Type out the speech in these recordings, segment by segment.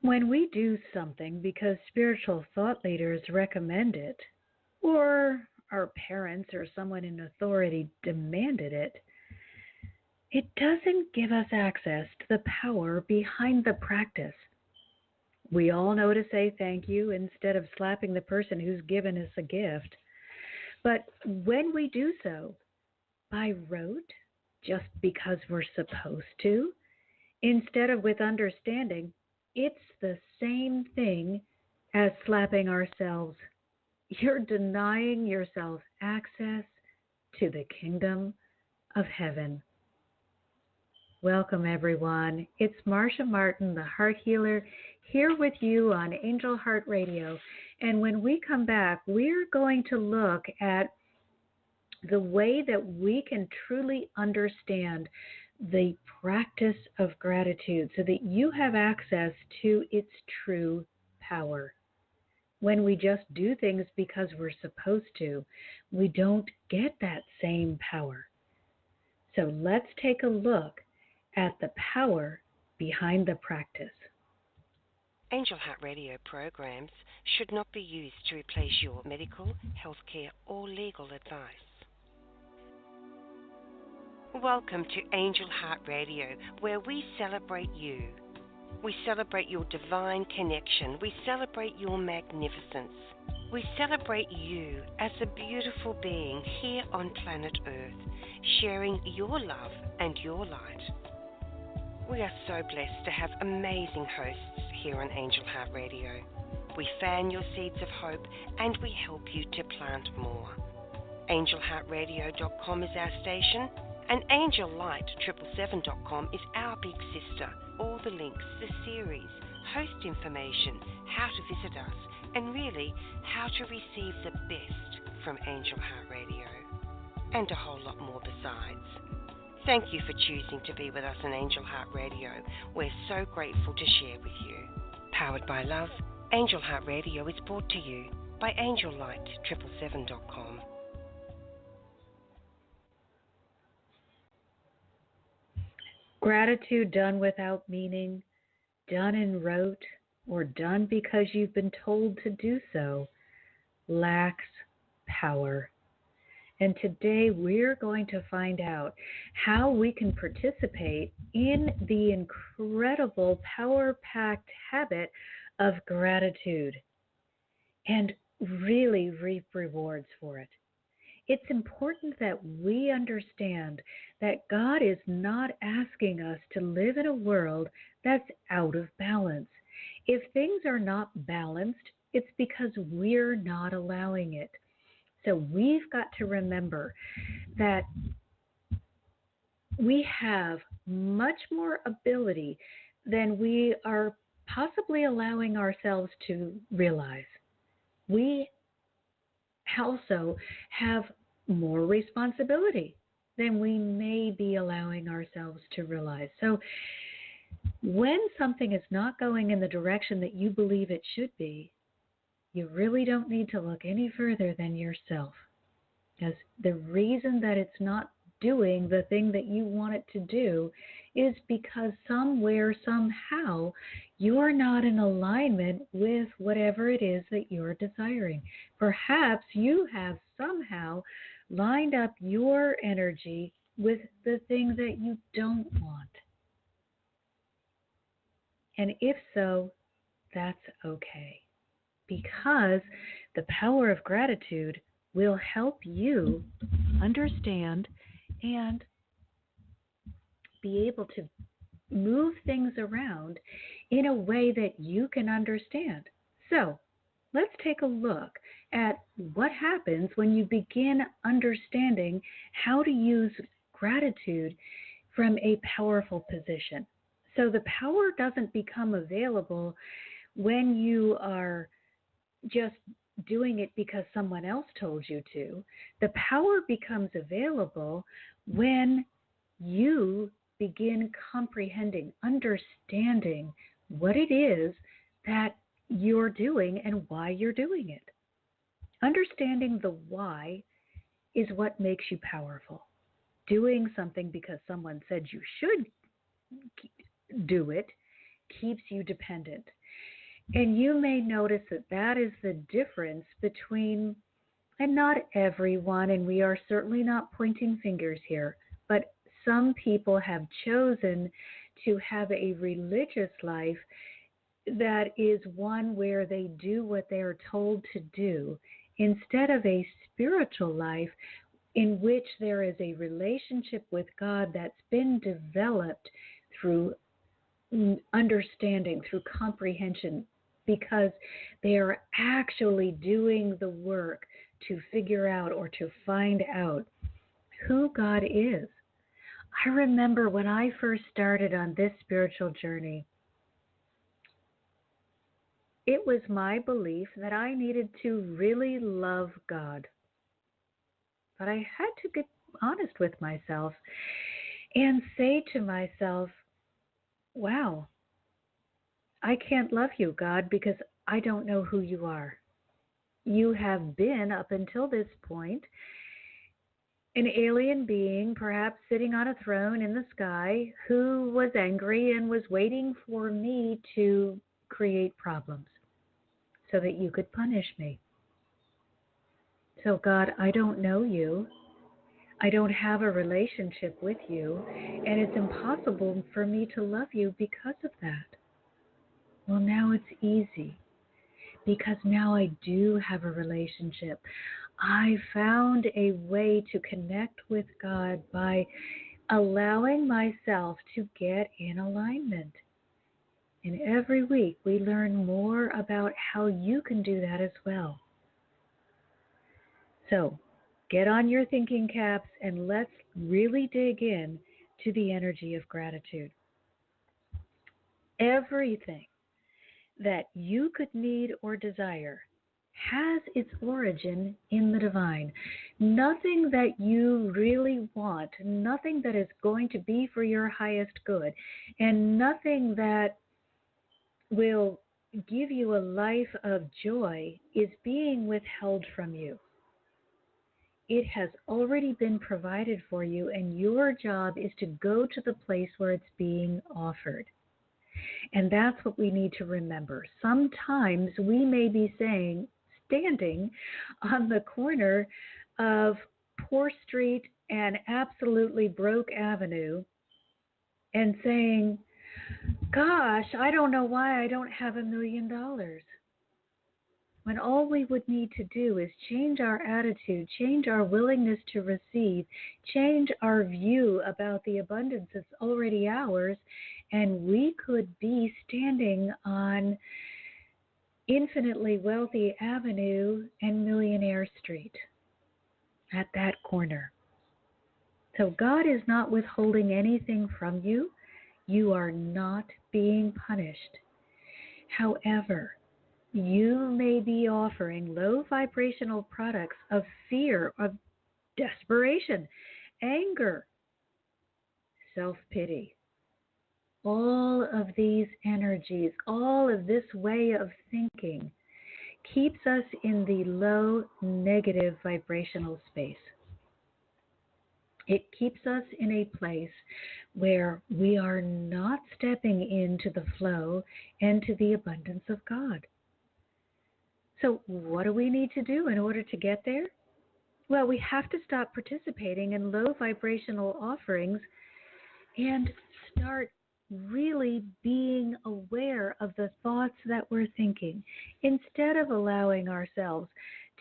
When we do something because spiritual thought leaders recommend it, or our parents or someone in authority demanded it, it doesn't give us access to the power behind the practice. We all know to say thank you instead of slapping the person who's given us a gift. But when we do so by rote, just because we're supposed to, instead of with understanding, it's the same thing as slapping ourselves. You're denying yourself access to the kingdom of heaven. Welcome, everyone. It's Marcia Martin, the Heart Healer, here with you on Angel Heart Radio. And when we come back, we're going to look at the way that we can truly understand the practice of gratitude so that you have access to its true power. When we just do things because we're supposed to, we don't get that same power. So let's take a look at the power behind the practice. Angel Heart Radio programs should not be used to replace your medical, healthcare, or legal advice. Welcome to Angel Heart Radio, where we celebrate you. We celebrate your divine connection. We celebrate your magnificence. We celebrate you as a beautiful being here on planet Earth, sharing your love and your light. We are so blessed to have amazing hosts here on Angel Heart Radio. We fan your seeds of hope and we help you to plant more. AngelHeartRadio.com is our station, and AngelLight777.com is our big sister. All the links, the series, host information, how to visit us, and really how to receive the best from Angel Heart Radio, and a whole lot more besides. Thank you for choosing to be with us on Angel Heart Radio. We're so grateful to share with you. Powered by love, Angel Heart Radio is brought to you by AngelLight777.com. Gratitude done without meaning, done in rote, or done because you've been told to do so, lacks power. And today we're going to find out how we can participate in the incredible power-packed habit of gratitude and really reap rewards for it. It's important that we understand that God is not asking us to live in a world that's out of balance. If things are not balanced, it's because we're not allowing it. So we've got to remember that we have much more ability than we are possibly allowing ourselves to realize. We also have more responsibility than we may be allowing ourselves to realize. So when something is not going in the direction that you believe it should be, you really don't need to look any further than yourself. Because the reason that it's not doing the thing that you want it to do is because somewhere, somehow, you're not in alignment with whatever it is that you're desiring. Perhaps you have somehow lined up your energy with the thing that you don't want. And if so, that's okay. Because the power of gratitude will help you understand and be able to move things around in a way that you can understand. So let's take a look at what happens when you begin understanding how to use gratitude from a powerful position. So the power doesn't become available when you are just doing it because someone else told you to. The power becomes available when you begin comprehending, understanding what it is that you're doing and why you're doing it. Understanding the why is what makes you powerful. Doing something because someone said you should do it keeps you dependent. And you may notice that that is the difference between, and not everyone, and we are certainly not pointing fingers here, but some people have chosen to have a religious life that is one where they do what they are told to do instead of a spiritual life in which there is a relationship with God that's been developed through understanding, through comprehension, because they are actually doing the work to figure out or to find out who God is. I remember when I first started on this spiritual journey, it was my belief that I needed to really love God. But I had to get honest with myself and say to myself, wow, I can't love you, God, because I don't know who you are. You have been, up until this point, an alien being, perhaps sitting on a throne in the sky, who was angry and was waiting for me to create problems so that you could punish me. So, God, I don't know you. I don't have a relationship with you, and it's impossible for me to love you because of that. Well, now it's easy because now I do have a relationship. I found a way to connect with God by allowing myself to get in alignment. And every week we learn more about how you can do that as well. So get on your thinking caps and let's really dig in to the energy of gratitude. Everything that you could need or desire has its origin in the divine. Nothing that you really want, nothing that is going to be for your highest good, and nothing that will give you a life of joy is being withheld from you. It has already been provided for you, and your job is to go to the place where it's being offered. And that's what we need to remember. Sometimes we may be standing on the corner of Poor Street and absolutely broke Avenue and saying, gosh, I don't know why I don't have $1 million. When all we would need to do is change our attitude, change our willingness to receive, change our view about the abundance that's already ours, and we could be standing on Infinitely Wealthy Avenue and Millionaire Street at that corner. So God is not withholding anything from you. You are not being punished. However, you may be offering low vibrational products of fear, of desperation, anger, self-pity. All of these energies, all of this way of thinking keeps us in the low negative vibrational space. It keeps us in a place where we are not stepping into the flow and to the abundance of God. So what do we need to do in order to get there? Well, we have to stop participating in low vibrational offerings and start really being aware of the thoughts that we're thinking. Instead of allowing ourselves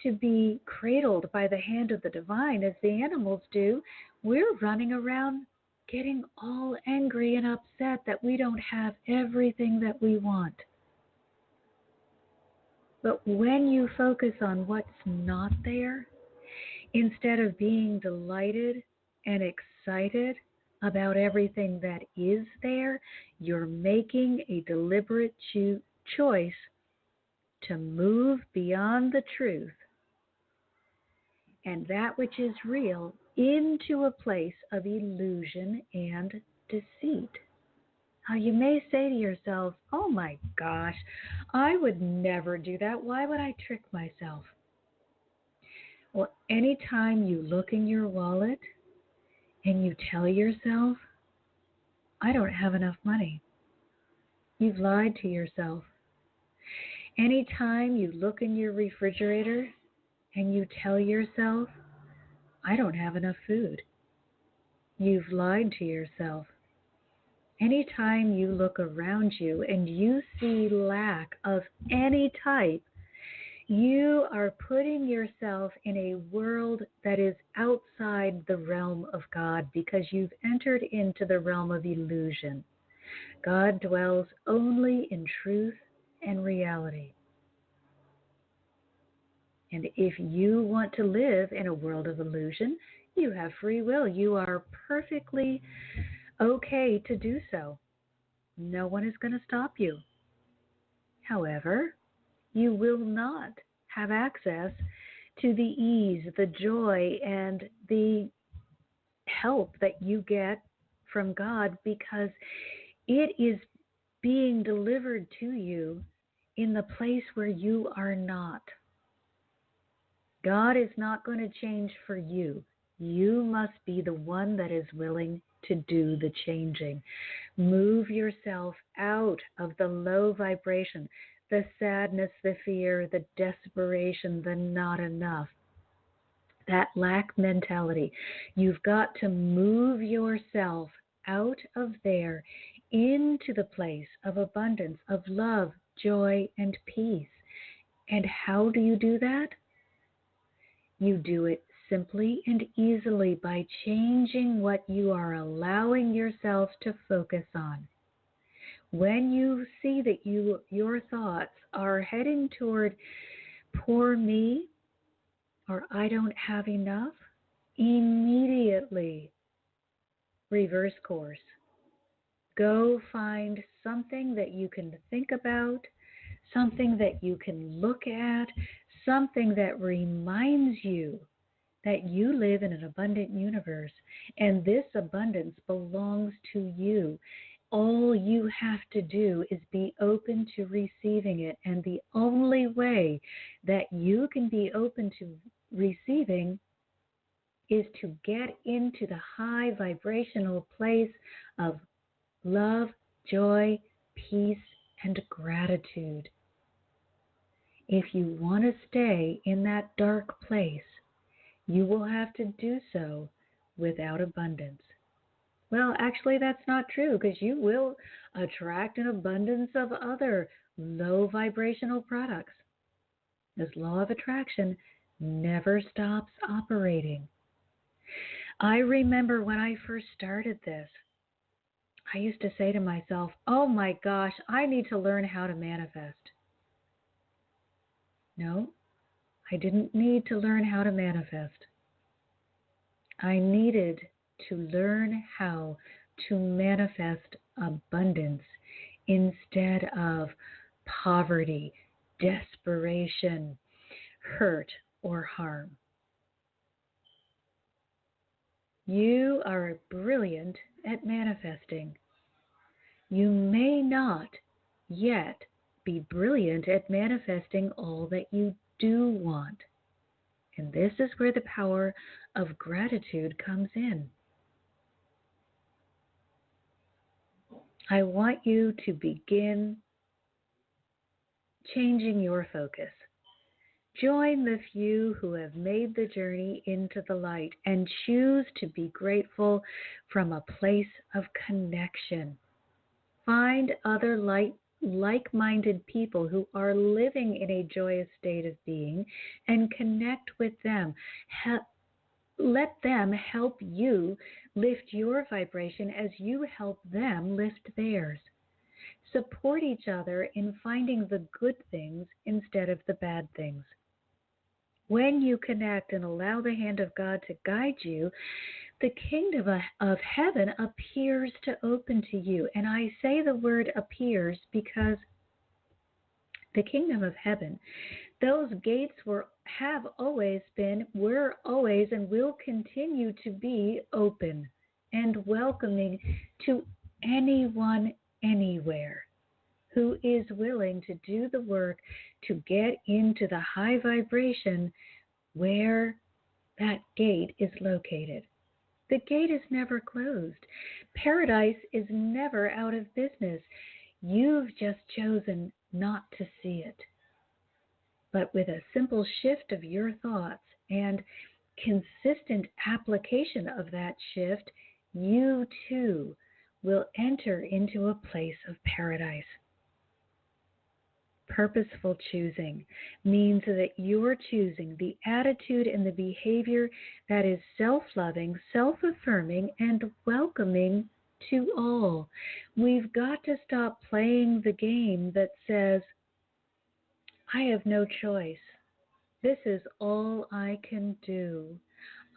to be cradled by the hand of the divine as the animals do, we're running around getting all angry and upset that we don't have everything that we want. But when you focus on what's not there, instead of being delighted and excited about everything that is there, you're making a deliberate choice to move beyond the truth and that which is real into a place of illusion and deceit. Now, you may say to yourself, oh my gosh, I would never do that. Why would I trick myself? Well, anytime you look in your wallet and you tell yourself, I don't have enough money, you've lied to yourself. Anytime you look in your refrigerator and you tell yourself, I don't have enough food, you've lied to yourself. Anytime you look around you and you see lack of any type, you are putting yourself in a world that is outside the realm of God because you've entered into the realm of illusion. God dwells only in truth and reality. And if you want to live in a world of illusion, you have free will. You are perfectly okay to do so. No one is going to stop you. However, you will not have access to the ease, the joy, and the help that you get from God because it is being delivered to you in the place where you are not. God is not going to change for you. You must be the one that is willing to do the changing. Move yourself out of the low vibration, the sadness, the fear, the desperation, the not enough, that lack mentality. You've got to move yourself out of there into the place of abundance, of love, joy, and peace. And how do you do that? You do it simply and easily by changing what you are allowing yourself to focus on. When you see that your thoughts are heading toward poor me or I don't have enough, immediately reverse course. Go find something that you can think about, something that you can look at, something that reminds you that you live in an abundant universe and this abundance belongs to you. All you have to do is be open to receiving it. And the only way that you can be open to receiving is to get into the high vibrational place of love, joy, peace, and gratitude. If you want to stay in that dark place, you will have to do so without abundance. Well, actually, that's not true because you will attract an abundance of other low vibrational products. This law of attraction never stops operating. I remember when I first started this, I used to say to myself, oh my gosh, I need to learn how to manifest. No, I didn't need to learn how to manifest. I needed to learn how to manifest abundance instead of poverty, desperation, hurt, or harm. You are brilliant at manifesting. You may not yet be brilliant at manifesting all that you do want. And this is where the power of gratitude comes in. I want you to begin changing your focus. Join the few who have made the journey into the light and choose to be grateful from a place of connection. Find other like-minded people who are living in a joyous state of being and connect with them. Let them help you lift your vibration as you help them lift theirs. Support each other in finding the good things instead of the bad things. When you connect and allow the hand of God to guide you, the kingdom of heaven appears to open to you. And I say the word appears because the kingdom of heaven, those gates have always been, were always, and will continue to be open and welcoming to anyone, anywhere who is willing to do the work to get into the high vibration where that gate is located. The gate is never closed. Paradise is never out of business. You've just chosen not to see it. But with a simple shift of your thoughts and consistent application of that shift, you too will enter into a place of paradise. Purposeful choosing means that you're choosing the attitude and the behavior that is self loving, self affirming, and welcoming to all. We've got to stop playing the game that says, I have no choice. This is all I can do.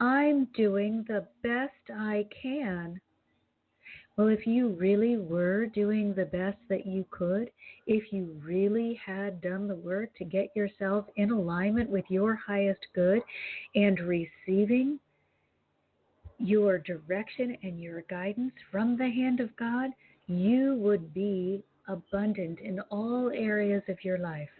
I'm doing the best I can. Well, if you really were doing the best that you could, if you really had done the work to get yourself in alignment with your highest good and receiving your direction and your guidance from the hand of God, you would be abundant in all areas of your life.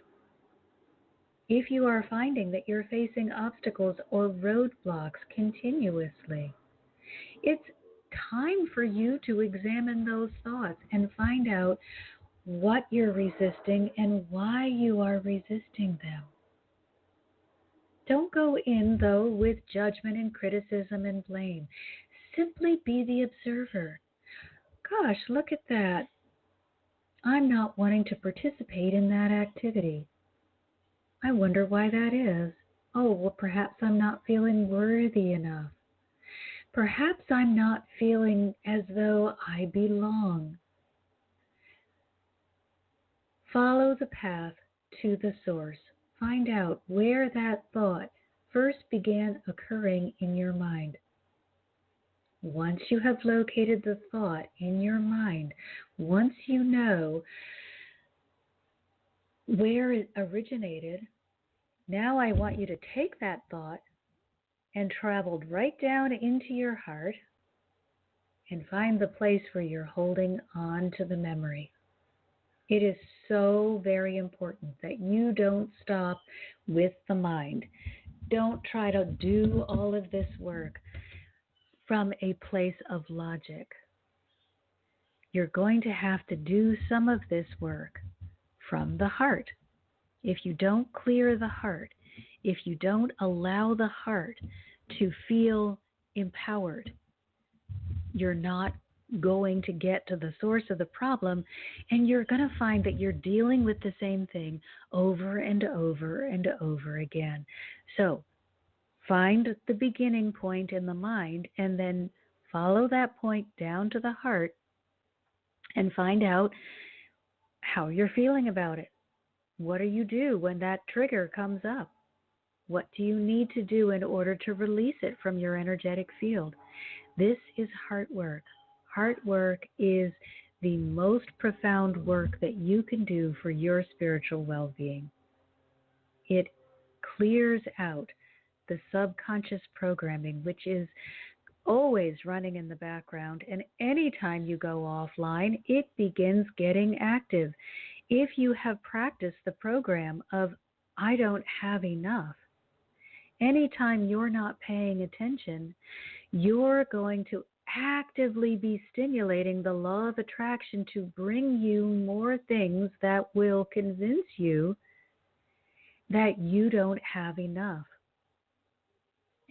If you are finding that you're facing obstacles or roadblocks continuously, it's time for you to examine those thoughts and find out what you're resisting and why you are resisting them. Don't go in, though, with judgment and criticism and blame. Simply be the observer. Gosh, look at that. I'm not wanting to participate in that activity. I wonder why that is. Oh, well, perhaps I'm not feeling worthy enough. Perhaps I'm not feeling as though I belong. Follow the path to the source. Find out where that thought first began occurring in your mind. Once you have located the thought in your mind, once you know where it originated, now I want you to take that thought and travel right down into your heart and find the place where you're holding on to the memory. It is so very important that you don't stop with the mind. Don't try to do all of this work from a place of logic. You're going to have to do some of this work from the heart. If you don't clear the heart, if you don't allow the heart to feel empowered, you're not going to get to the source of the problem, and you're going to find that you're dealing with the same thing over and over and over again. So find the beginning point in the mind and then follow that point down to the heart and find out how you're feeling about it. What do you do when that trigger comes up? What do you need to do in order to release it from your energetic field? This is heart work. Heart work is the most profound work that you can do for your spiritual well-being. It clears out the subconscious programming, which is always running in the background, and anytime you go offline, it begins getting active. If you have practiced the program of I don't have enough, anytime you're not paying attention, you're going to actively be stimulating the law of attraction to bring you more things that will convince you that you don't have enough.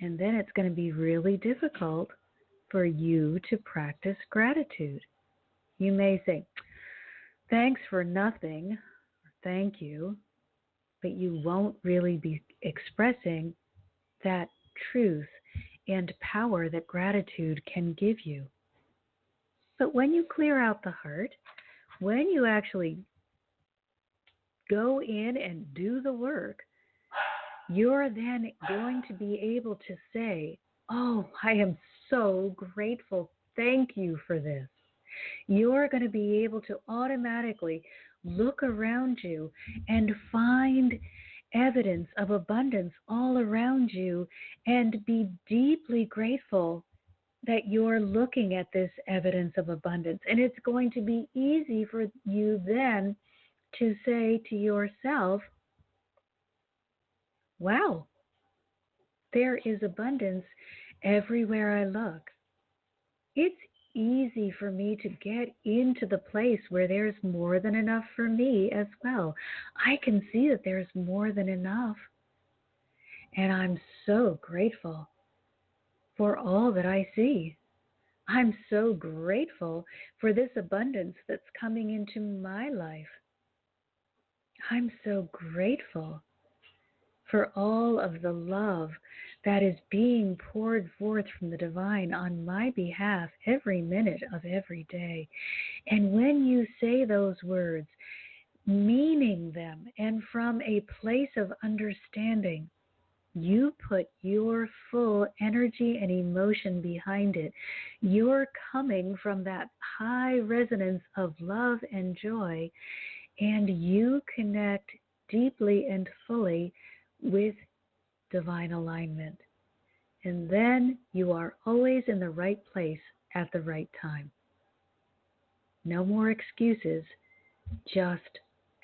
And then it's going to be really difficult for you to practice gratitude. You may say, thanks for nothing, or thank you, but you won't really be expressing that truth and power that gratitude can give you. But when you clear out the heart, when you actually go in and do the work, you're then going to be able to say, oh, I am so grateful. Thank you for this. You're going to be able to automatically look around you and find evidence of abundance all around you and be deeply grateful that you're looking at this evidence of abundance. And it's going to be easy for you then to say to yourself, wow, there is abundance everywhere I look. It's easy for me to get into the place where there's more than enough for me as well. I can see that there's more than enough. And I'm so grateful for all that I see. I'm so grateful for this abundance that's coming into my life. I'm so grateful for all of the love that is being poured forth from the divine on my behalf every minute of every day. And when you say those words, meaning them, and from a place of understanding, you put your full energy and emotion behind it. You're coming from that high resonance of love and joy, and you connect deeply and fully with divine alignment. And then you are always in the right place at the right time. No more excuses, just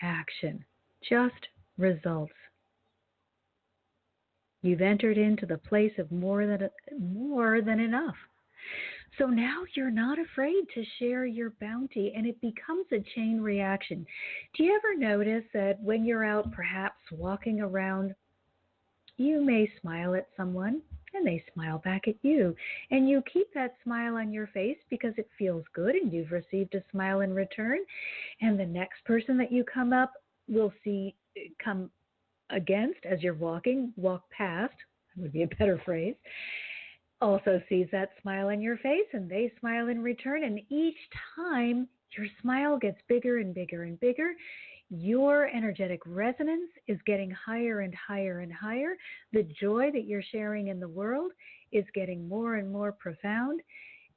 action, just results. You've entered into the place of more than enough. So now you're not afraid to share your bounty, and it becomes a chain reaction. Do you ever notice that when you're out perhaps walking around, you may smile at someone and they smile back at you, and you keep that smile on your face because it feels good and you've received a smile in return, and the next person that you come against as you're walk past, would be a better phrase, also sees that smile on your face and they smile in return. And each time your smile gets bigger and bigger and bigger, your energetic resonance is getting higher and higher and higher. The joy that you're sharing in the world is getting more and more profound.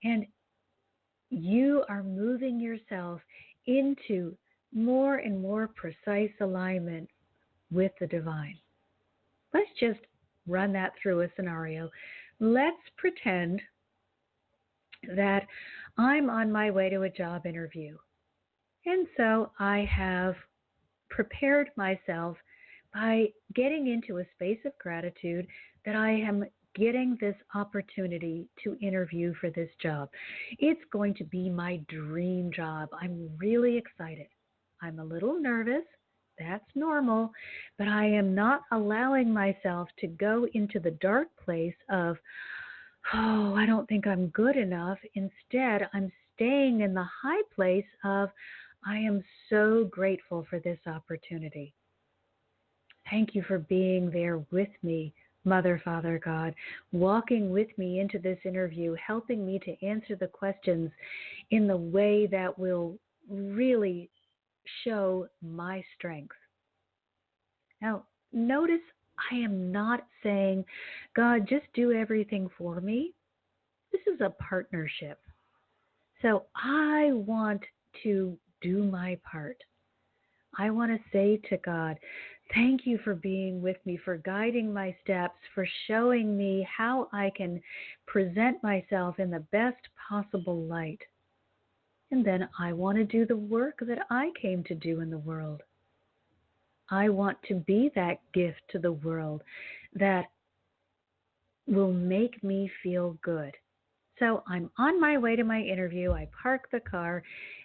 And you are moving yourself into more and more precise alignment with the divine. Let's just run that through a scenario. Let's pretend that I'm on my way to a job interview. And so I have prepared myself by getting into a space of gratitude that I am getting this opportunity to interview for this job. It's going to be my dream job. I'm really excited. I'm a little nervous. That's normal, but I am not allowing myself to go into the dark place of, oh, I don't think I'm good enough. Instead, I'm staying in the high place of, I am so grateful for this opportunity. Thank you for being there with me, Mother, Father, God, walking with me into this interview, helping me to answer the questions in the way that will really show my strength. Now, notice I am not saying, God, just do everything for me. This is a partnership. So I want to do my part. I want to say to God, thank you for being with me, for guiding my steps, for showing me how I can present myself in the best possible light. And then I want to do the work that I came to do in the world. I want to be that gift to the world that will make me feel good. So I'm on my way to my interview. I park the car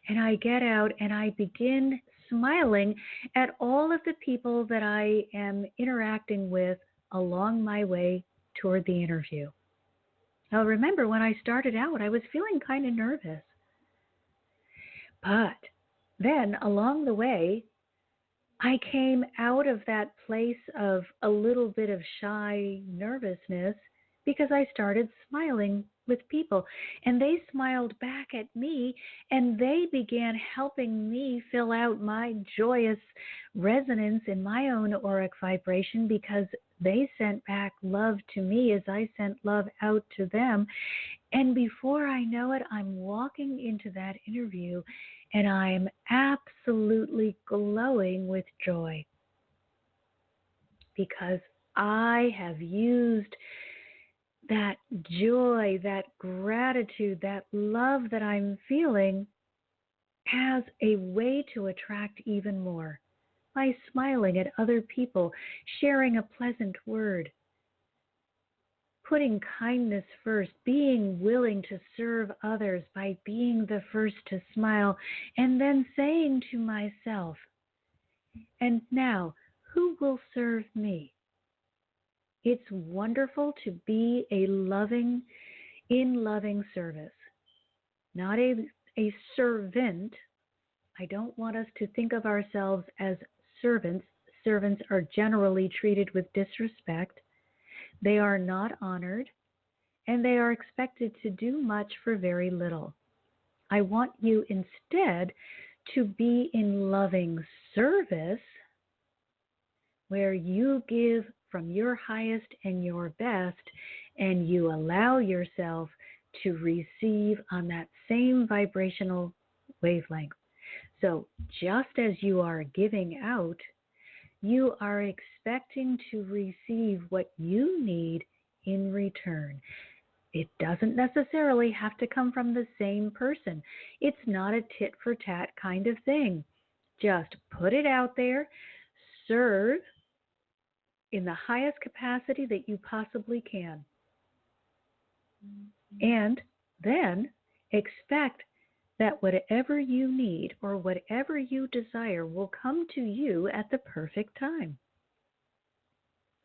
and I get out and I begin smiling at all of the people that I am interacting with along my way toward the interview. Now remember, when I started out, I was feeling kind of nervous. But then along the way, I came out of that place of a little bit of shy nervousness because I started smiling with people, and they smiled back at me, and they began helping me fill out my joyous resonance in my own auric vibration because they sent back love to me as I sent love out to them. And before I know it, I'm walking into that interview and I'm absolutely glowing with joy because I have used that joy, that gratitude, that love that I'm feeling as a way to attract even more by smiling at other people, sharing a pleasant word, putting kindness first, being willing to serve others by being the first to smile, and then saying to myself, and now, who will serve me? It's wonderful to be in loving service, not a servant. I don't want us to think of ourselves as servants. Servants are generally treated with disrespect. They are not honored, and they are expected to do much for very little. I want you instead to be in loving service, where you give from your highest and your best, and you allow yourself to receive on that same vibrational wavelength. So just as you are giving out, you are expecting to receive what you need in return. It doesn't necessarily have to come from the same person. It's not a tit for tat kind of thing. Just put it out there, serve in the highest capacity that you possibly can, and then expect that whatever you need or whatever you desire will come to you at the perfect time.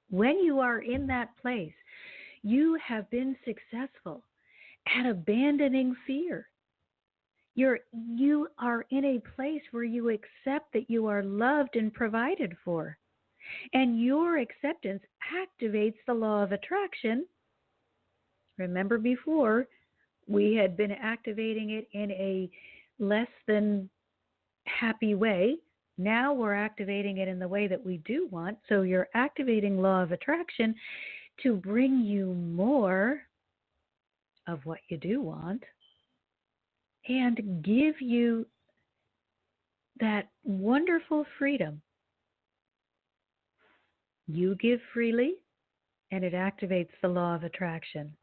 When you are in that place, you have been successful at abandoning fear. You are in a place where you accept that you are loved and provided for. And your acceptance activates the law of attraction. Remember before, we had been activating it in a less than happy way. Now we're activating it in the way that we do want. So you're activating law of attraction to bring you more of what you do want and give you that wonderful freedom. You give freely, and it activates the law of attraction.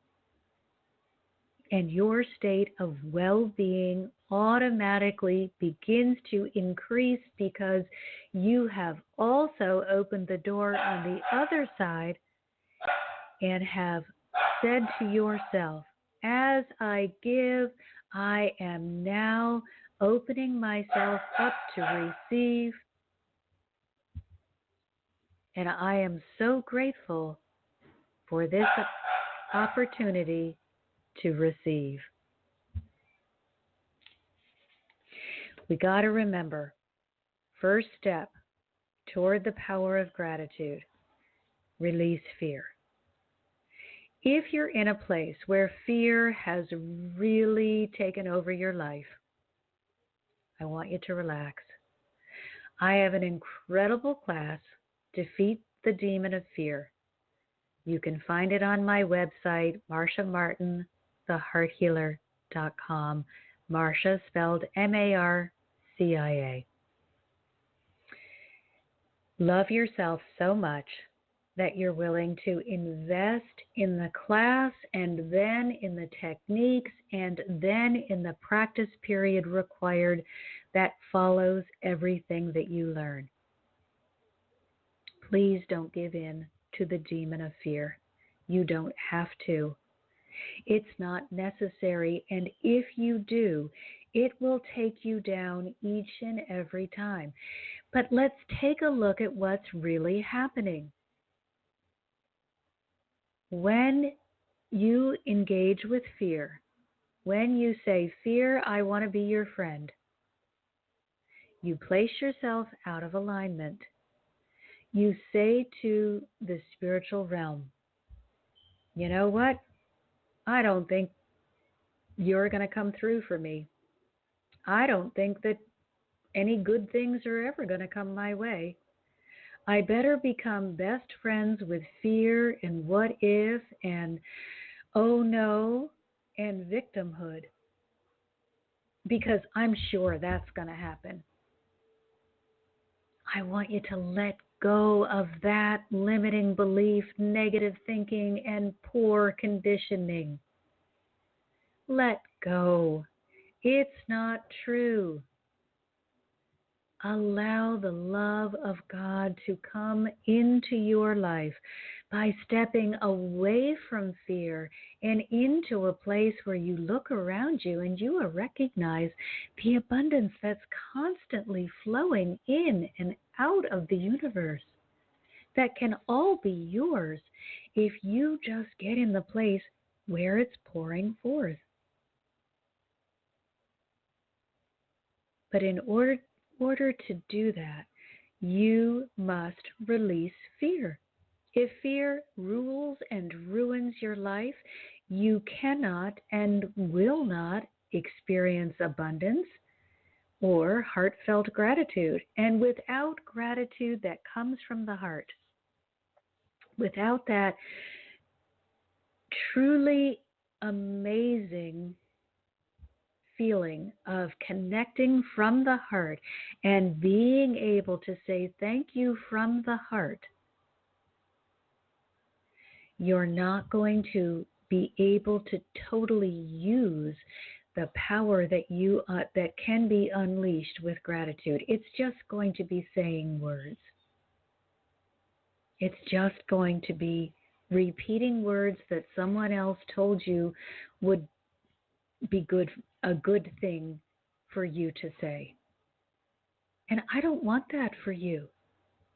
And your state of well-being automatically begins to increase because you have also opened the door on the other side and have said to yourself, as I give, I am now opening myself up to receive. And I am so grateful for this opportunity to receive. We got to remember, first step toward the power of gratitude, release fear. If you're in a place where fear has really taken over your life, I want you to relax. I have an incredible class, Defeat the Demon of Fear. You can find it on my website, marciamartinthehearthealer.com. Marcia spelled Marcia. Love yourself so much that you're willing to invest in the class and then in the techniques and then in the practice period required that follows everything that you learn. Please don't give in to the demon of fear. You don't have to. It's not necessary, and if you do, it will take you down each and every time. But let's take a look at what's really happening. When you engage with fear, when you say, "Fear, I want to be your friend," you place yourself out of alignment. You say to the spiritual realm, "You know what? I don't think you're going to come through for me. I don't think that any good things are ever going to come my way. I better become best friends with fear and what if and oh no and victimhood, because I'm sure that's going to happen." I want you to let go of that limiting belief, negative thinking, and poor conditioning. Let go. It's not true. Allow the love of God to come into your life by stepping away from fear and into a place where you look around you and you recognize the abundance that's constantly flowing in and out of the universe that can all be yours if you just get in the place where it's pouring forth. But in order to do that, you must release fear. If fear rules and ruins your life, you cannot and will not experience abundance or heartfelt gratitude. And without gratitude that comes from the heart, without that truly amazing feeling of connecting from the heart and being able to say thank you from the heart, you're not going to be able to totally use the power that can be unleashed with gratitude. It's just going to be saying words. It's just going to be repeating words that someone else told you would be a good thing for you to say. And I don't want that for you.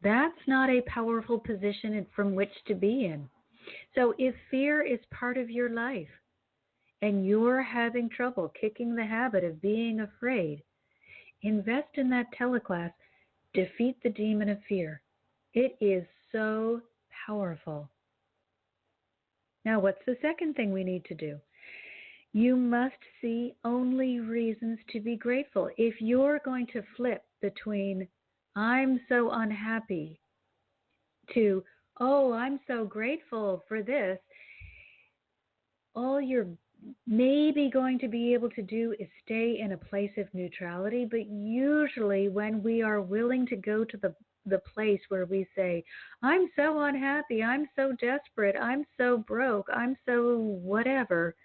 That's not a powerful position from which to be in. So if fear is part of your life and you're having trouble kicking the habit of being afraid, invest in that teleclass, Defeat the Demon of Fear. It is so powerful. Now, what's the second thing we need to do? You must see only reasons to be grateful. If you're going to flip between I'm so unhappy to, oh, I'm so grateful for this, all you're maybe going to be able to do is stay in a place of neutrality. But usually when we are willing to go to the place where we say, I'm so unhappy, I'm so desperate, I'm so broke, I'm so whatever,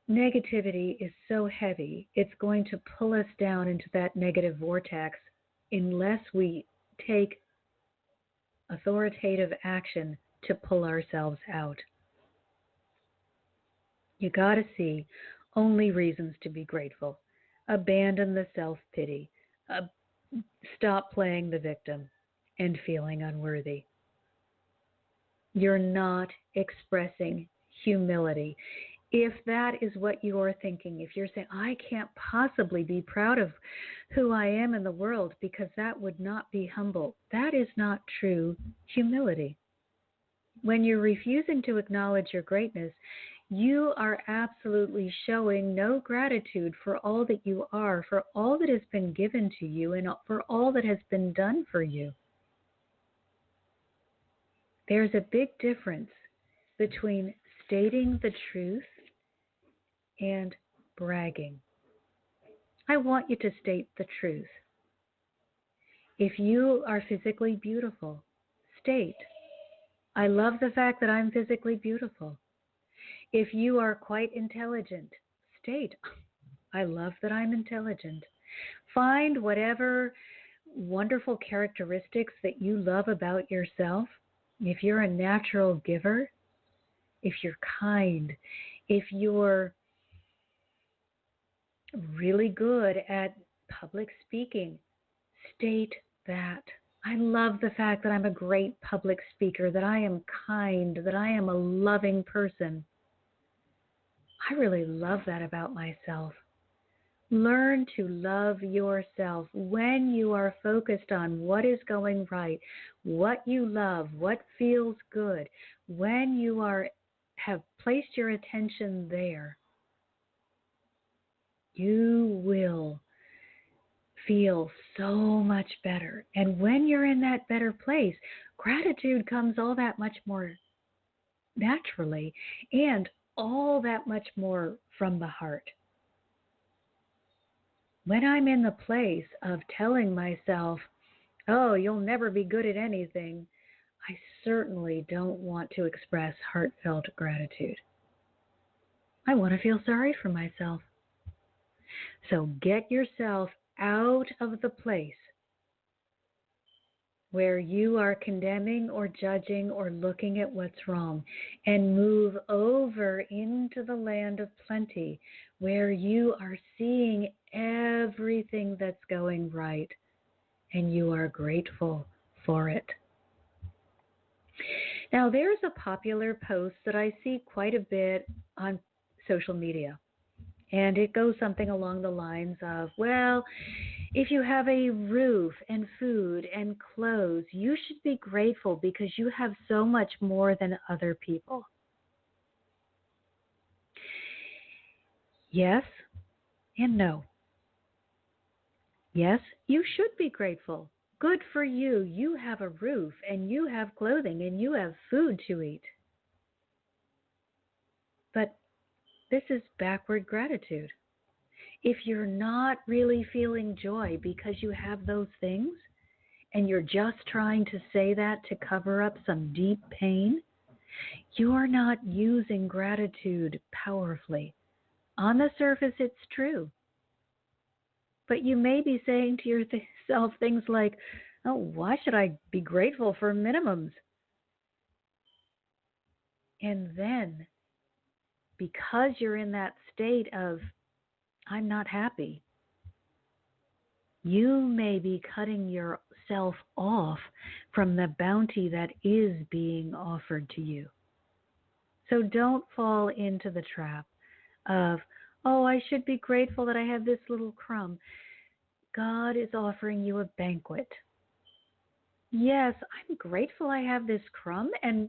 negativity is so heavy, it's going to pull us down into that negative vortex unless we take authoritative action to pull ourselves out. You got to see only reasons to be grateful. Abandon the self-pity. Stop playing the victim and feeling unworthy. You're not expressing humility. If that is what you're thinking, if you're saying, I can't possibly be proud of who I am in the world because that would not be humble, that is not true humility. When you're refusing to acknowledge your greatness, you are absolutely showing no gratitude for all that you are, for all that has been given to you, and for all that has been done for you. There's a big difference between stating the truth and bragging. I want you to state the truth. If you are physically beautiful, state, I love the fact that I'm physically beautiful. If you are quite intelligent, state, I love that I'm intelligent. Find whatever wonderful characteristics that you love about yourself. If you're a natural giver, if you're kind, if you're really good at public speaking, state that. I love the fact that I'm a great public speaker, that I am kind, that I am a loving person. I really love that about myself. Learn to love yourself when you are focused on what is going right, what you love, what feels good. When you have placed your attention there, you will feel so much better. And when you're in that better place, gratitude comes all that much more naturally and all that much more from the heart. When I'm in the place of telling myself, oh, you'll never be good at anything, I certainly don't want to express heartfelt gratitude. I want to feel sorry for myself. So get yourself out of the place where you are condemning or judging or looking at what's wrong, and move over into the land of plenty, where you are seeing everything that's going right and you are grateful for it. Now, there's a popular post that I see quite a bit on social media, and it goes something along the lines of, well, if you have a roof and food and clothes, you should be grateful because you have so much more than other people. Yes and no. Yes, you should be grateful. Good for you. You have a roof and you have clothing and you have food to eat. But this is backward gratitude. If you're not really feeling joy because you have those things and you're just trying to say that to cover up some deep pain, you're not using gratitude powerfully. On the surface, it's true. But you may be saying to yourself things like, oh, why should I be grateful for minimums? And then, because you're in that state of, I'm not happy, you may be cutting yourself off from the bounty that is being offered to you. So don't fall into the trap of, oh, I should be grateful that I have this little crumb. God is offering you a banquet. Yes, I'm grateful I have this crumb, and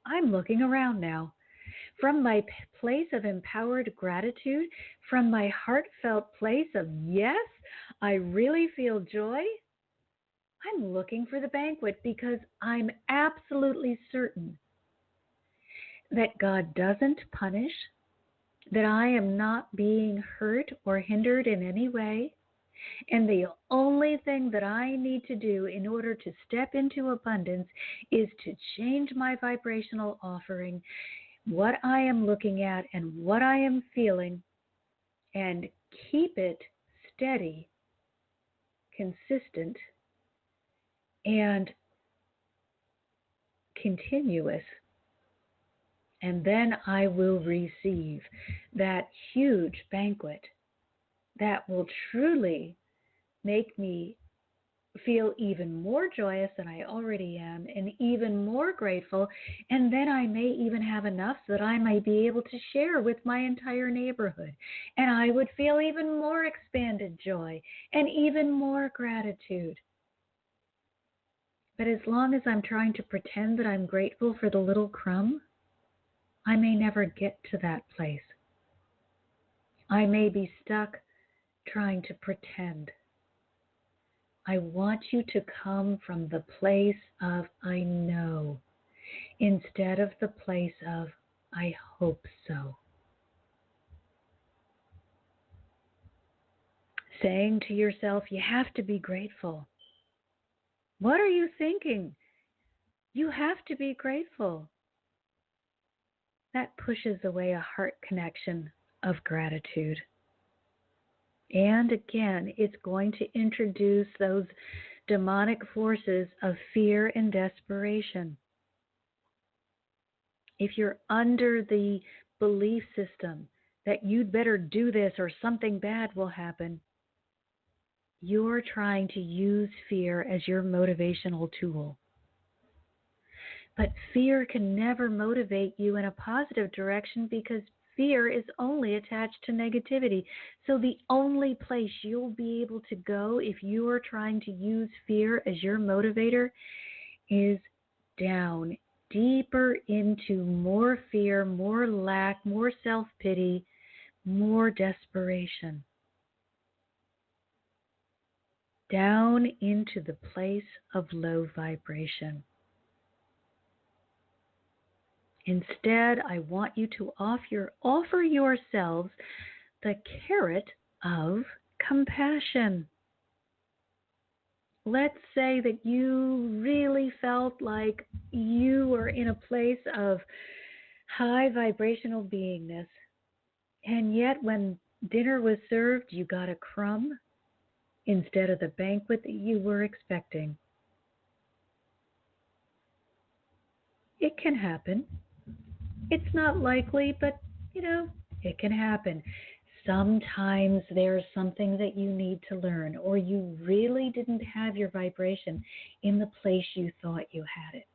I'm looking around now. From my place of empowered gratitude, from my heartfelt place of, yes, I really feel joy, I'm looking for the banquet because I'm absolutely certain that God doesn't punish, that I am not being hurt or hindered in any way, and the only thing that I need to do in order to step into abundance is to change my vibrational offering, what I am looking at and what I am feeling, and keep it steady, consistent, and continuous. And then I will receive that huge banquet that will truly make me feel even more joyous than I already am and even more grateful. And then I may even have enough so that I might be able to share with my entire neighborhood. And I would feel even more expanded joy and even more gratitude. But as long as I'm trying to pretend that I'm grateful for the little crumb, I may never get to that place. I may be stuck trying to pretend. I want you to come from the place of I know instead of the place of I hope so. Saying to yourself, you have to be grateful. What are you thinking? You have to be grateful. That pushes away a heart connection of gratitude. And again, it's going to introduce those demonic forces of fear and desperation. If you're under the belief system that you'd better do this or something bad will happen, you're trying to use fear as your motivational tool. But fear can never motivate you in a positive direction because fear is only attached to negativity. So the only place you'll be able to go if you are trying to use fear as your motivator is down, deeper into more fear, more lack, more self-pity, more desperation. Down into the place of low vibration. Instead, I want you to offer yourselves the carrot of compassion. Let's say that you really felt like you were in a place of high vibrational beingness, and yet when dinner was served, you got a crumb instead of the banquet that you were expecting. It can happen. It's not likely, but you know, it can happen. Sometimes there's something that you need to learn, or you really didn't have your vibration in the place you thought you had it.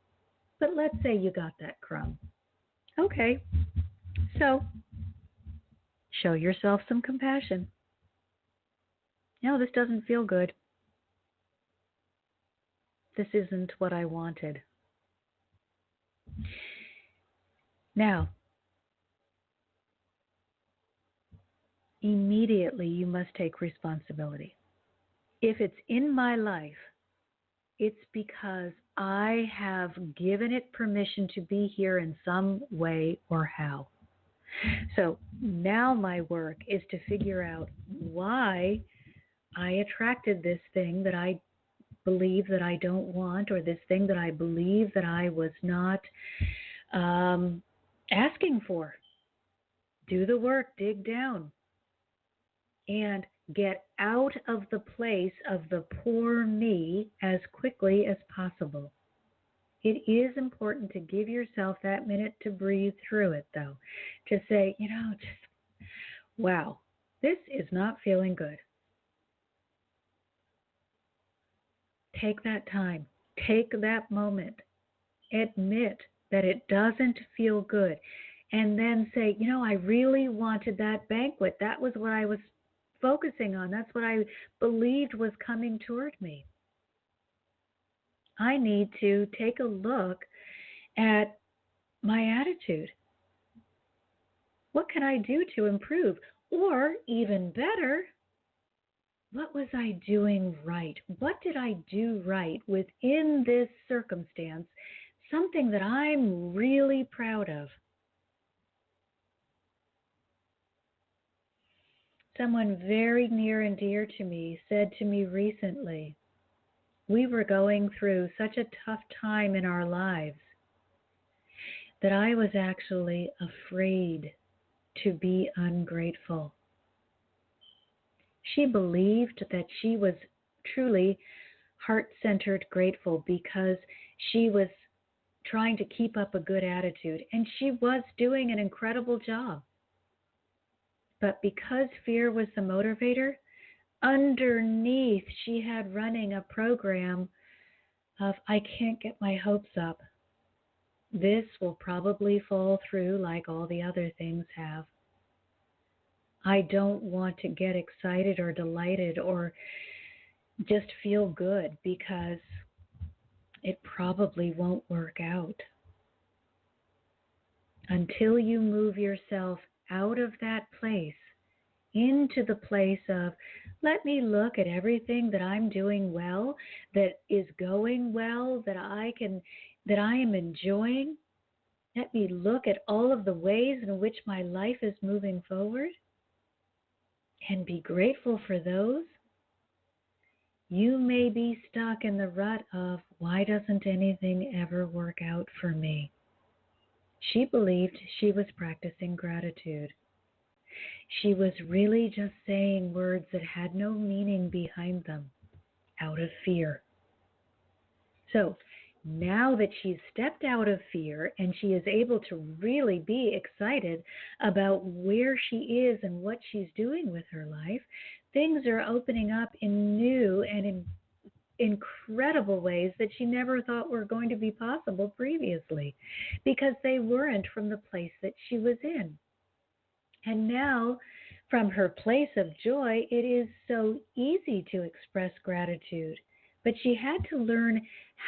But let's say you got that crumb. Okay, so show yourself some compassion. No, this doesn't feel good. This isn't what I wanted. Now, immediately you must take responsibility. If it's in my life, it's because I have given it permission to be here in some way or how. So now my work is to figure out why I attracted this thing that I believe that I don't want, or this thing that I believe that I was not asking for. Do the work, dig down, and get out of the place of the poor me as quickly as possible. It is important to give yourself that minute to breathe through it, though, to say, just, wow, this is not feeling good. Take that time. Take that moment. Admit that it doesn't feel good. And then say, I really wanted that banquet. That was what I was focusing on. That's what I believed was coming toward me. I need to take a look at my attitude. What can I do to improve? Or even better, what was I doing right? What did I do right within this circumstance? Something that I'm really proud of. Someone very near and dear to me said to me recently, we were going through such a tough time in our lives that I was actually afraid to be ungrateful. She believed that she was truly heart-centered grateful because she was trying to keep up a good attitude, and she was doing an incredible job. But because fear was the motivator, underneath she had running a program of, I can't get my hopes up. This will probably fall through like all the other things have. I don't want to get excited or delighted or just feel good because it probably won't work out. Until you move yourself out of that place into the place of, let me look at everything that I'm doing well, that is going well, that I am enjoying. Let me look at all of the ways in which my life is moving forward and be grateful for those. You may be stuck in the rut of, why doesn't anything ever work out for me? She believed she was practicing gratitude. She was really just saying words that had no meaning behind them, out of fear. So now that she's stepped out of fear and she is able to really be excited about where she is and what she's doing with her life, things are opening up in new and in incredible ways that she never thought were going to be possible previously, because they weren't from the place that she was in. And now, from her place of joy, it is so easy to express gratitude. But she had to learn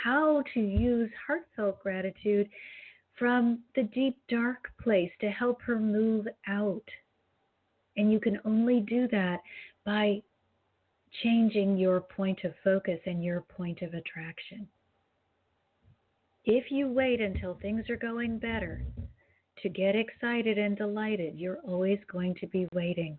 how to use heartfelt gratitude from the deep, dark place to help her move out. And you can only do that by changing your point of focus and your point of attraction. If you wait until things are going better to get excited and delighted, you're always going to be waiting.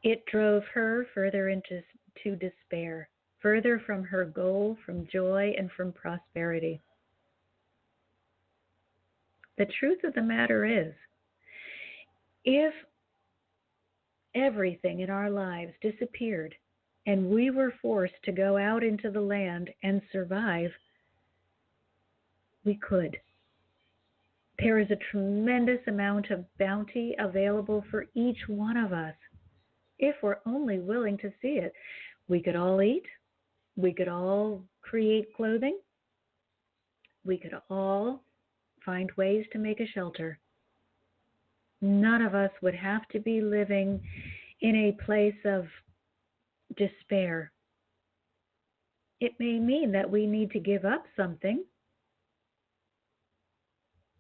It drove her further into despair, further from her goal, from joy, and from prosperity. The truth of the matter is, if everything in our lives disappeared and we were forced to go out into the land and survive, we could. There is a tremendous amount of bounty available for each one of us if we're only willing to see it. We could all eat. We could all create clothing. We could all find ways to make a shelter. None of us would have to be living in a place of despair. It may mean that we need to give up something,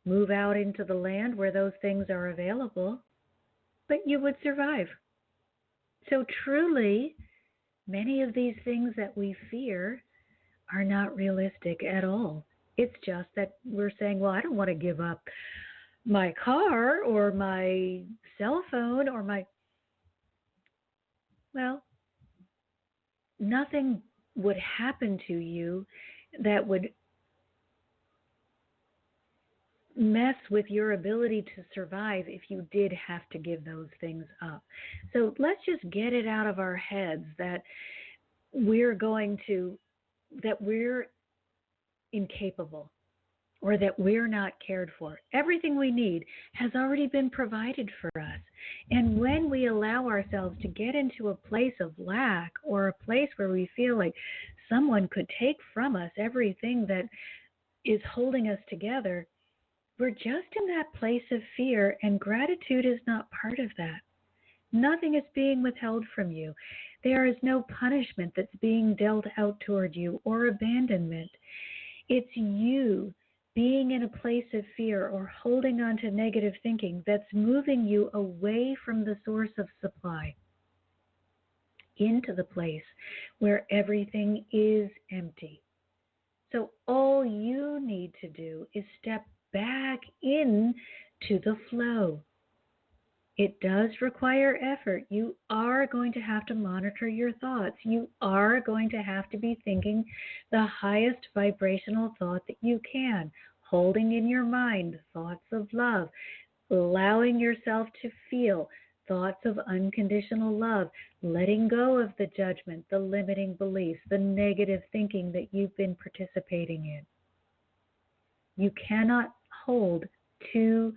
move out into the land where those things are available, but you would survive. So truly, many of these things that we fear are not realistic at all. It's just that we're saying, well, I don't want to give up my car or my cell phone or my, well, nothing would happen to you that would mess with your ability to survive if you did have to give those things up. So let's just get it out of our heads that we're incapable or that we're not cared for. Everything we need has already been provided for us. And when we allow ourselves to get into a place of lack or a place where we feel like someone could take from us everything that is holding us together, we're just in that place of fear, and gratitude is not part of that. Nothing is being withheld from you. There is no punishment that's being dealt out toward you or abandonment. It's you being in a place of fear or holding on to negative thinking that's moving you away from the source of supply into the place where everything is empty. So all you need to do is step back into the flow. It does require effort. You are going to have to monitor your thoughts. You are going to have to be thinking the highest vibrational thought that you can, holding in your mind thoughts of love, allowing yourself to feel thoughts of unconditional love, letting go of the judgment, the limiting beliefs, the negative thinking that you've been participating in. You cannot hold two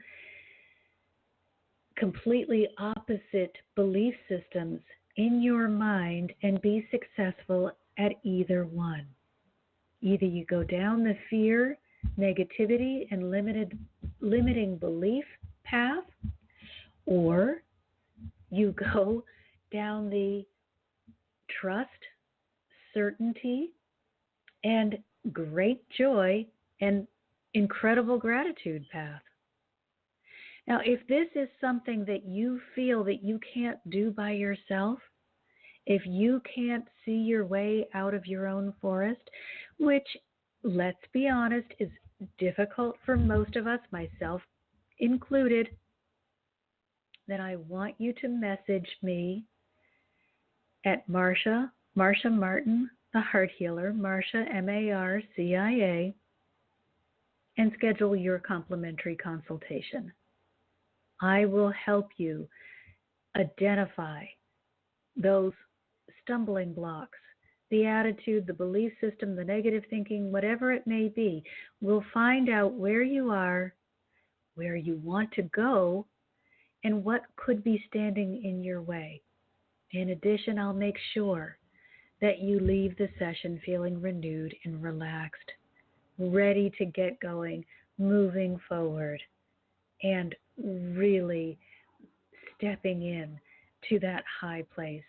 completely opposite belief systems in your mind and be successful at either one. Either you go down the fear, negativity, and limiting belief path, or you go down the trust, certainty, and great joy and incredible gratitude path. Now, if this is something that you feel that you can't do by yourself, if you can't see your way out of your own forest, which, let's be honest, is difficult for most of us, myself included, then I want you to message me at Marcia Martin, the Heart Healer, Marcia, Marcia, and schedule your complimentary consultation. I will help you identify those stumbling blocks, the attitude, the belief system, the negative thinking, whatever it may be. We'll find out where you are, where you want to go, and what could be standing in your way. In addition, I'll make sure that you leave the session feeling renewed and relaxed, ready to get going, moving forward, and really stepping in to that high place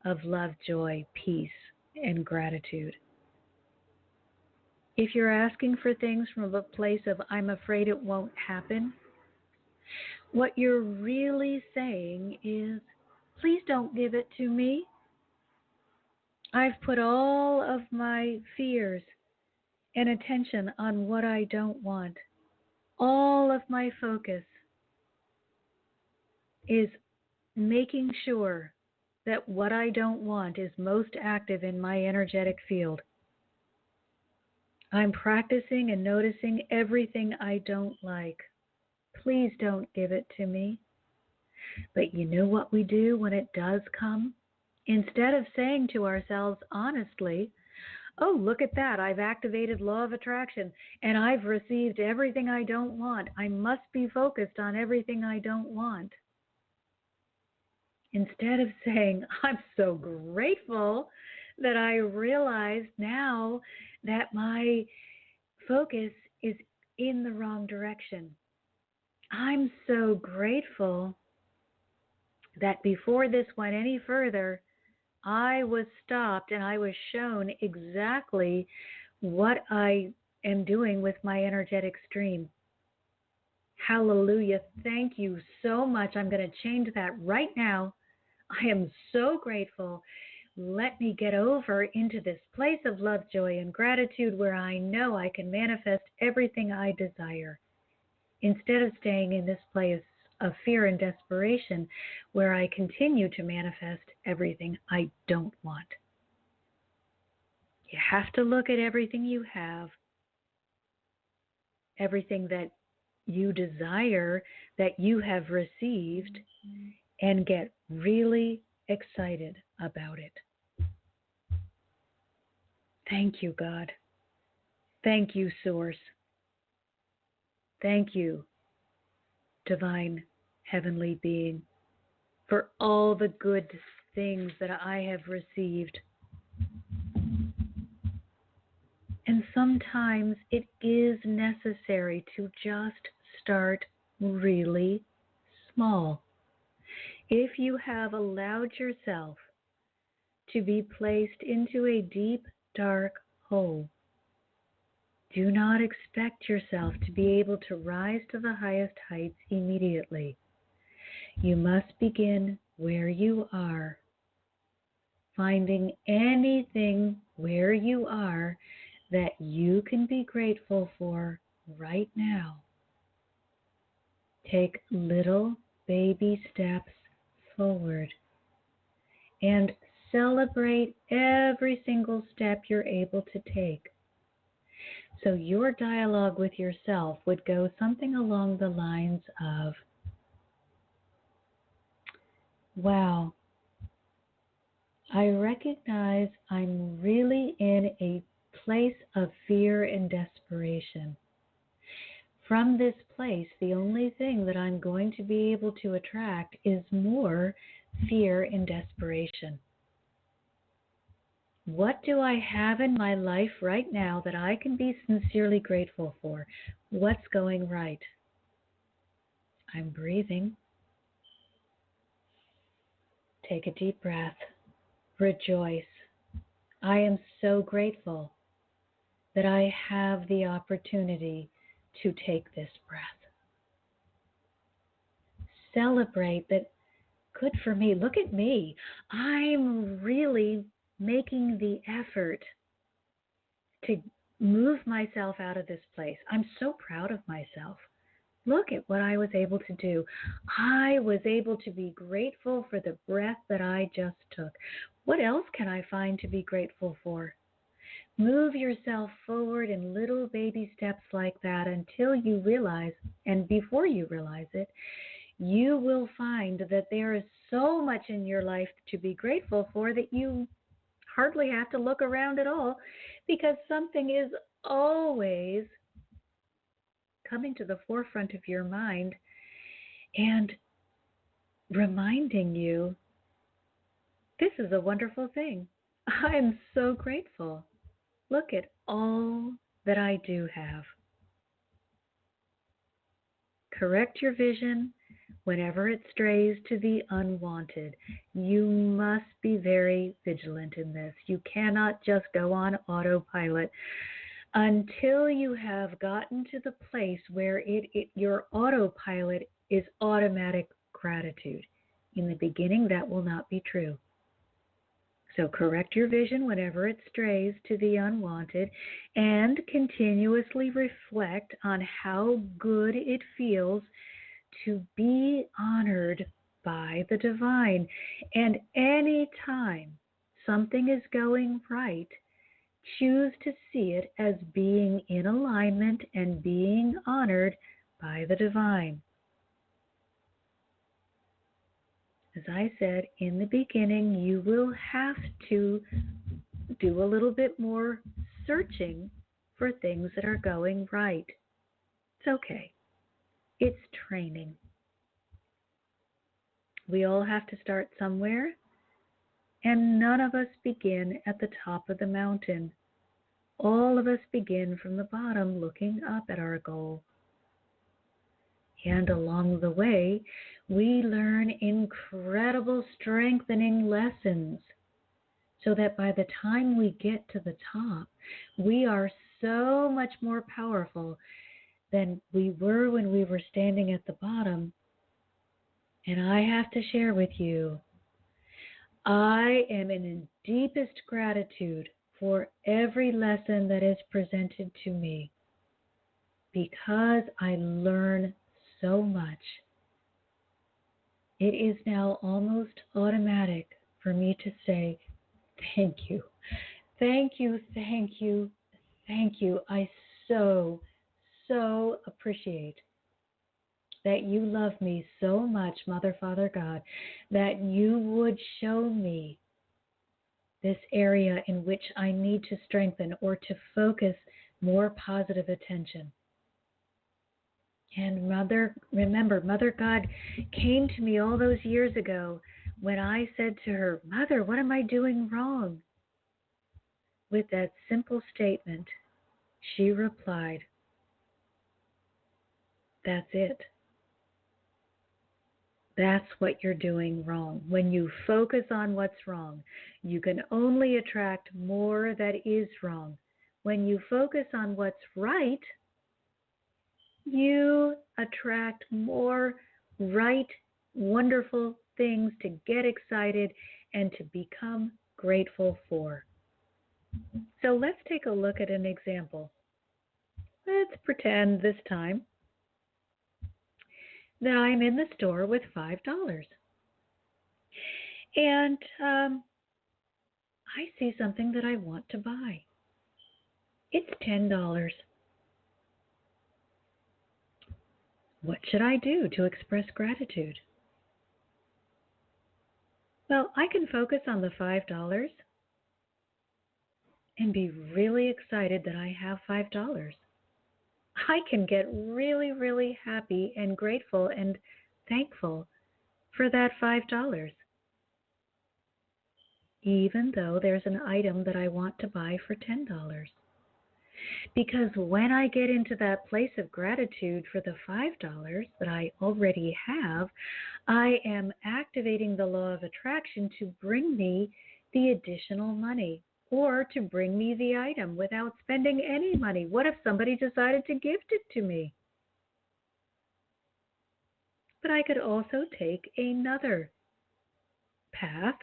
of love, joy, peace, and gratitude. If you're asking for things from a place of, I'm afraid it won't happen, what you're really saying is, please don't give it to me. I've put all of my fears and attention on what I don't want. All of my focus is making sure that what I don't want is most active in my energetic field. I'm practicing and noticing everything I don't like. Please don't give it to me. But you know what we do when it does come? Instead of saying to ourselves honestly, oh, look at that. I've activated law of attraction and I've received everything I don't want. I must be focused on everything I don't want. Instead of saying, I'm so grateful that I realize now that my focus is in the wrong direction. I'm so grateful that before this went any further, I was stopped and I was shown exactly what I am doing with my energetic stream. Hallelujah. Thank you so much. I'm going to change that right now. I am so grateful. Let me get over into this place of love, joy, and gratitude where I know I can manifest everything I desire, instead of staying in this place of fear and desperation where I continue to manifest everything I don't want. You have to look at everything you have, everything that you desire, that you have received, and get really excited about it. Thank you, God. Thank you, Source. Thank you, Divine Heavenly Being, for all the good things that I have received. And sometimes it is necessary to just start really small. If you have allowed yourself to be placed into a deep, dark hole, do not expect yourself to be able to rise to the highest heights immediately. You must begin where you are, finding anything where you are that you can be grateful for right now. Take little baby steps forward and celebrate every single step you're able to take. So your dialogue with yourself would go something along the lines of, wow, I recognize I'm really in a place of fear and desperation. From this place, the only thing that I'm going to be able to attract is more fear and desperation. What do I have in my life right now that I can be sincerely grateful for? What's going right? I'm breathing. Take a deep breath. Rejoice. I am so grateful that I have the opportunity to take this breath. Celebrate that. Good for me. Look at me. I'm really making the effort to move myself out of this place. I'm so proud of myself. Look at what I was able to do. I was able to be grateful for the breath that I just took. What else can I find to be grateful for? Move yourself forward in little baby steps like that until you realize, and before you realize it, you will find that there is so much in your life to be grateful for that you hardly have to look around at all, because something is always coming to the forefront of your mind and reminding you, this is a wonderful thing. I'm so grateful. Look at all that I do have. Correct your vision whenever it strays to the unwanted. You must be very vigilant in this. You cannot just go on autopilot until you have gotten to the place where your autopilot is automatic gratitude. In the beginning, that will not be true. So correct your vision whenever it strays to the unwanted, and continuously reflect on how good it feels to be honored by the divine. And any time something is going right, choose to see it as being in alignment and being honored by the divine. As I said in the beginning, you will have to do a little bit more searching for things that are going right. It's okay. It's training. We all have to start somewhere, and none of us begin at the top of the mountain. All of us begin from the bottom looking up at our goal. And along the way, we learn incredible strengthening lessons so that by the time we get to the top, we are so much more powerful than we were when we were standing at the bottom. And I have to share with you, I am in deepest gratitude for every lesson that is presented to me because I learn so much. It is now almost automatic for me to say, thank you, thank you, thank you, thank you. I so appreciate that you love me so much, Mother, Father, God, that you would show me this area in which I need to strengthen or to focus more positive attention. And remember, Mother God came to me all those years ago when I said to her, Mother, what am I doing wrong? With that simple statement, she replied, that's it. That's what you're doing wrong. When you focus on what's wrong, you can only attract more that is wrong. When you focus on what's right, you attract more right, wonderful things to get excited and to become grateful for. So let's take a look at an example. Let's pretend this time that I'm in the store with $5. And I see something that I want to buy. It's $10. What should I do to express gratitude? Well, I can focus on the $5 and be really excited that I have $5. I can get really, really happy and grateful and thankful for that $5, even though there's an item that I want to buy for $10. Because when I get into that place of gratitude for the $5 that I already have, I am activating the law of attraction to bring me the additional money or to bring me the item without spending any money. What if somebody decided to gift it to me? But I could also take another path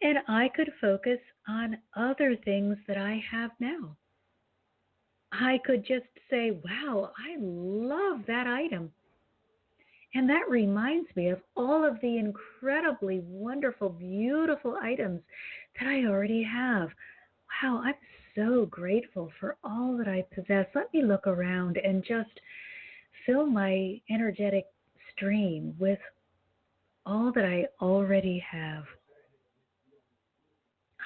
and I could focus on other things that I have now. I could just say, wow, I love that item. And that reminds me of all of the incredibly wonderful, beautiful items that I already have. Wow, I'm so grateful for all that I possess. Let me look around and just fill my energetic stream with all that I already have.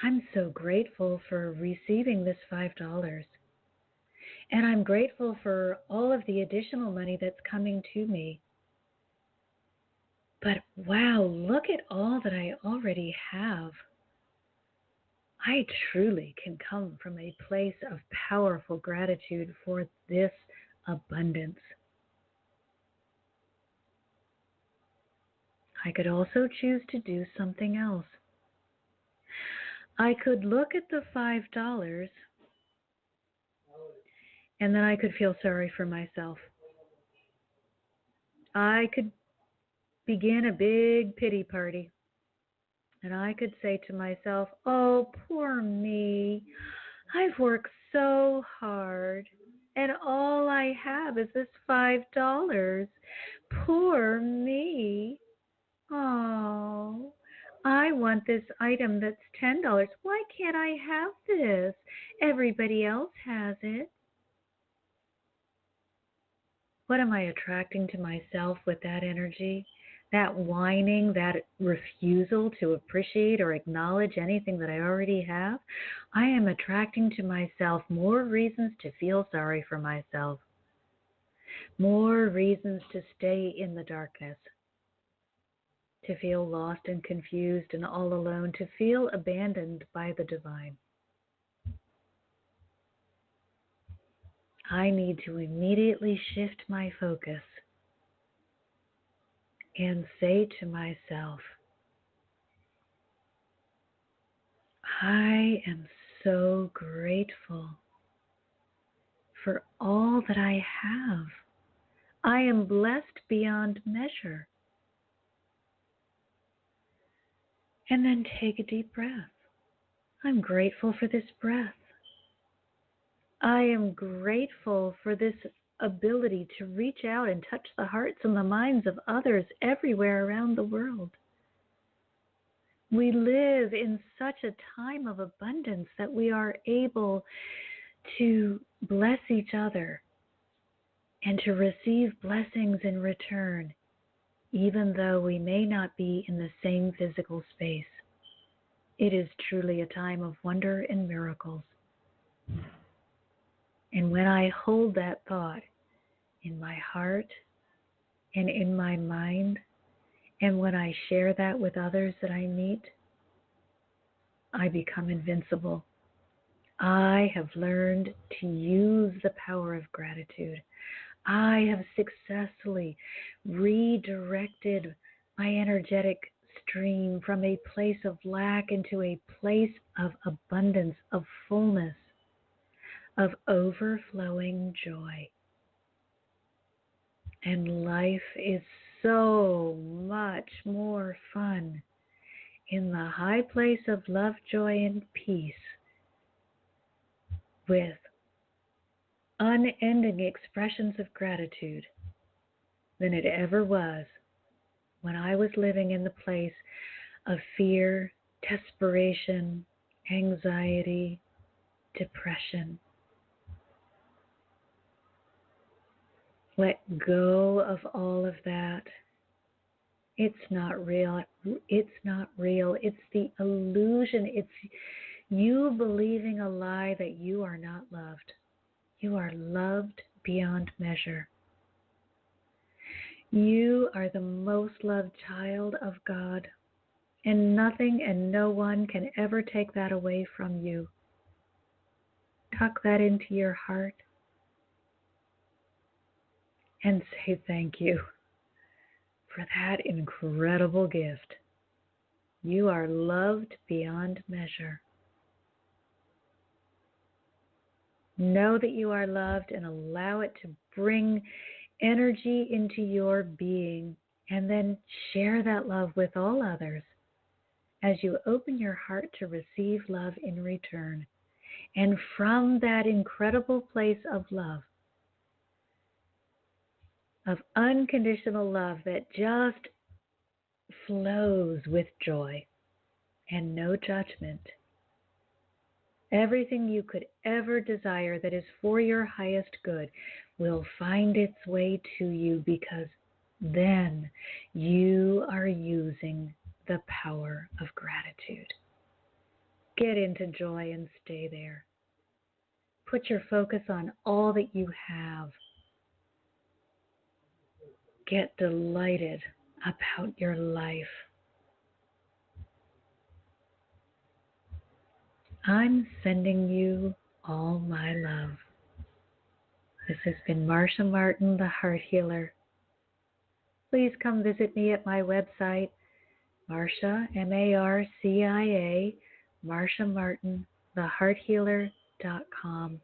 I'm so grateful for receiving this $5. And I'm grateful for all of the additional money that's coming to me. But wow, look at all that I already have. I truly can come from a place of powerful gratitude for this abundance. I could also choose to do something else. I could look at the $5 and then I could feel sorry for myself. I could begin a big pity party. And I could say to myself, oh, poor me. I've worked so hard, and all I have is this $5. Poor me. Oh, I want this item that's $10. Why can't I have this? Everybody else has it. What am I attracting to myself with that energy? that whining, that refusal to appreciate or acknowledge anything that I already have, I am attracting to myself more reasons to feel sorry for myself, more reasons to stay in the darkness, to feel lost and confused and all alone, to feel abandoned by the divine. I need to immediately shift my focus and say to myself, I am so grateful for all that I have. I am blessed beyond measure. And then take a deep breath. I'm grateful for this breath. I am grateful for this ability to reach out and touch the hearts and the minds of others everywhere around the world. We live in such a time of abundance that we are able to bless each other and to receive blessings in return, even though we may not be in the same physical space. It is truly a time of wonder and miracles. And when I hold that thought in my heart and in my mind, and when I share that with others that I meet, I become invincible. I have learned to use the power of gratitude. I have successfully redirected my energetic stream from a place of lack into a place of abundance, of fullness, of overflowing joy. And life is so much more fun in the high place of love, joy, and peace, with unending expressions of gratitude, than it ever was when I was living in the place of fear, desperation, anxiety, depression. Let go of all of that. It's not real. It's not real. It's the illusion. It's you believing a lie that you are not loved. You are loved beyond measure. You are the most loved child of God, and nothing and no one can ever take that away from you. Tuck that into your heart and say thank you for that incredible gift. You are loved beyond measure. Know that you are loved and allow it to bring energy into your being, and then share that love with all others as you open your heart to receive love in return. And from that incredible place of love, of unconditional love that just flows with joy and no judgment, everything you could ever desire that is for your highest good will find its way to you, because then you are using the power of gratitude. Get into joy and stay there. Put your focus on all that you have. Get delighted about your life. I'm sending you all my love. This has been Marcia Martin, the Heart Healer. Please come visit me at my website, Marcia, M-A-R-C-I-A, Marcia Martin, thehearthealer.com.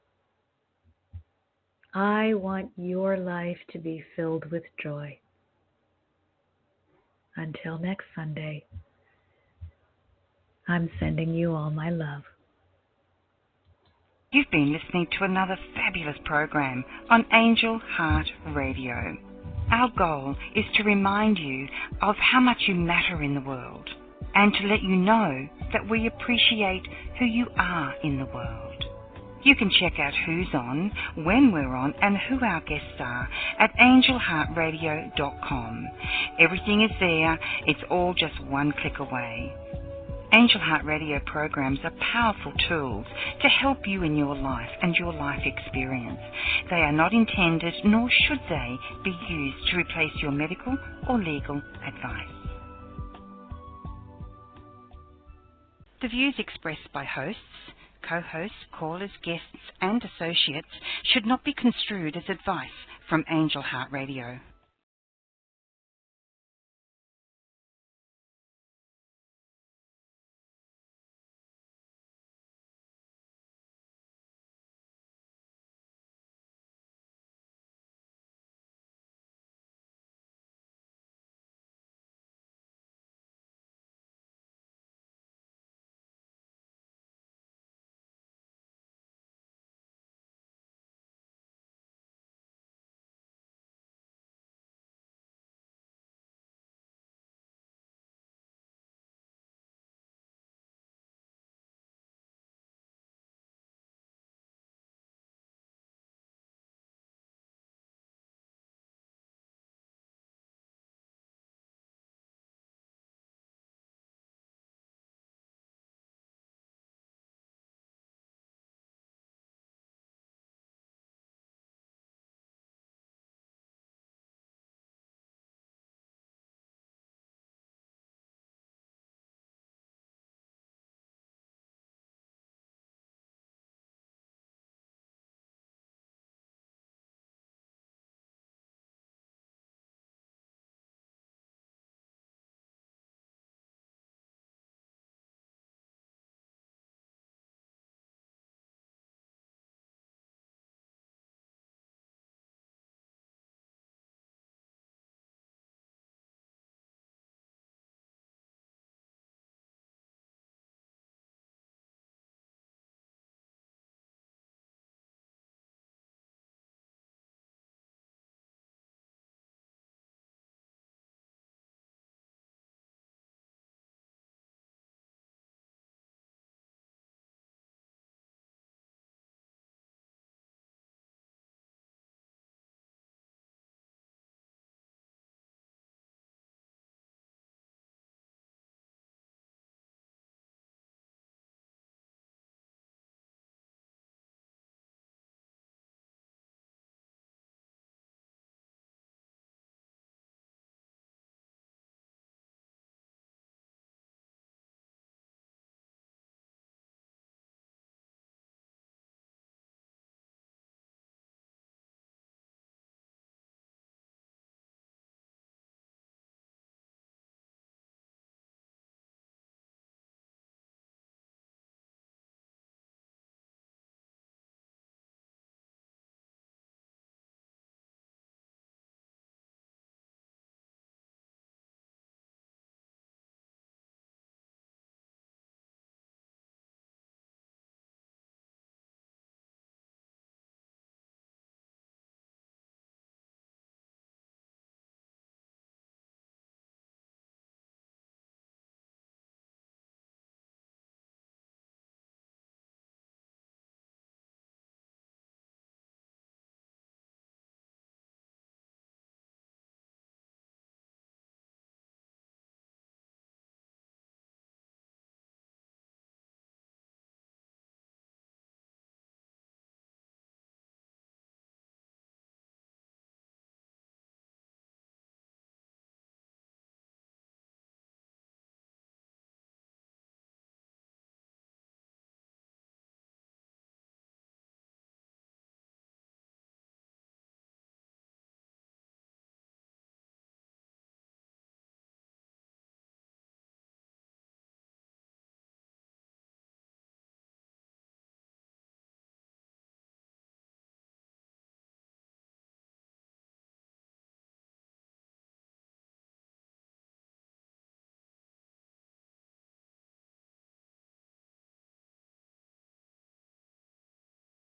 I want your life to be filled with joy. Until next Sunday, I'm sending you all my love. You've been listening to another fabulous program on Angel Heart Radio. Our goal is to remind you of how much you matter in the world, and to let you know that we appreciate who you are in the world. You can check out who's on, when we're on, and who our guests are at angelheartradio.com. Everything is there. It's all just one click away. Angel Heart Radio programs are powerful tools to help you in your life and your life experience. They are not intended, nor should they, be used to replace your medical or legal advice. The views expressed by hosts, co-hosts, callers, guests and associates should not be construed as advice from Angel Heart Radio.